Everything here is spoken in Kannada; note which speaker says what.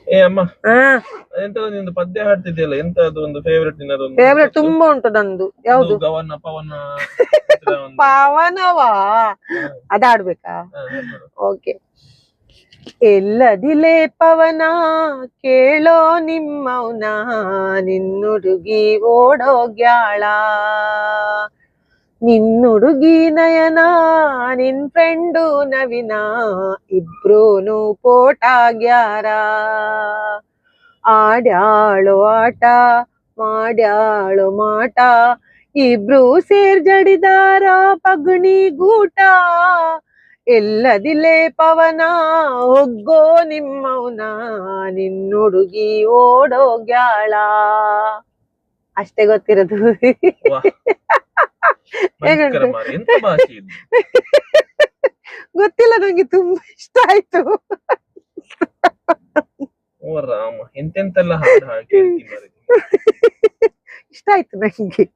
Speaker 1: ಏ ಅಮ್ಮ,
Speaker 2: ಹಾ,
Speaker 1: ಎಂತ ನಿಂದು ಪದ್ಯ ಹಾಡ್ತಿದ್ಯಲ್ಲ, ಎಂತ ಅದು ಒಂದು ಫೇವ್ರೆಟ್ ನಿನ್ನದೊಂದು
Speaker 2: ಫೇವ್ರೆಟ್ ತುಂಬಾ ಉಂಟು ನಂದು.
Speaker 1: ಅದು
Speaker 2: ಯಾವ್ದು?
Speaker 1: ಗವನ ಪವನ ಒಂದು.
Speaker 2: ಪವನವಾ, ಅದಾಡ್ಬೇಕಾ?
Speaker 1: ಹಾಡು.
Speaker 2: ಓಕೆ. ಎಲ್ಲದಿಲೆ ಪವನ ಕೇಳೋ ನಿಮ್ಮವ್ನ, ನಿನ್ನುಡುಗಿ ಓಡೋಗ್ಯಾಳ. ನಿನ್ನುಡುಗಿ ನಯನ, ನಿನ್ ಫ್ರೆಂಡು ನವಿನ, ಇಬ್ರೂನು ಪೋಟಾಗ್ಯಾರ. ಆಡ್ಯಾಳು ಆಟ, ಮಾಡ್ಯಾಳು ಮಾಟ, ಇಬ್ರು ಸೇರ್ ಜಡಿದಾರ ಪಗಣಿ ಗೂಟ. ಎಲ್ಲದಿಲೆ ಪವನ ಒಗ್ಗೋ ನಿಮ್ಮವ್ನ, ನಿನ್ನುಡುಗಿ ಓಡೋಗ್ಯಾಳ. ಅಷ್ಟೇ ಗೊತ್ತಿರೋದು.
Speaker 1: ವಾಹ್, ಭಯಂಕರ ಮಾರ್ರೆ, ಎಂತ ಭಾಷೆ ಇದು?
Speaker 2: ಗೊತ್ತಿಲ್ಲ, ನಂಗೆ ತುಂಬಾ ಇಷ್ಟ ಆಯ್ತು.
Speaker 1: ಓ ರಾಮ, ಎಂತೆಂತೆಲ್ಲ ಹಾಡು ಹಾಕಿ
Speaker 2: ಇಷ್ಟ ಆಯ್ತು ನಂಗೆ.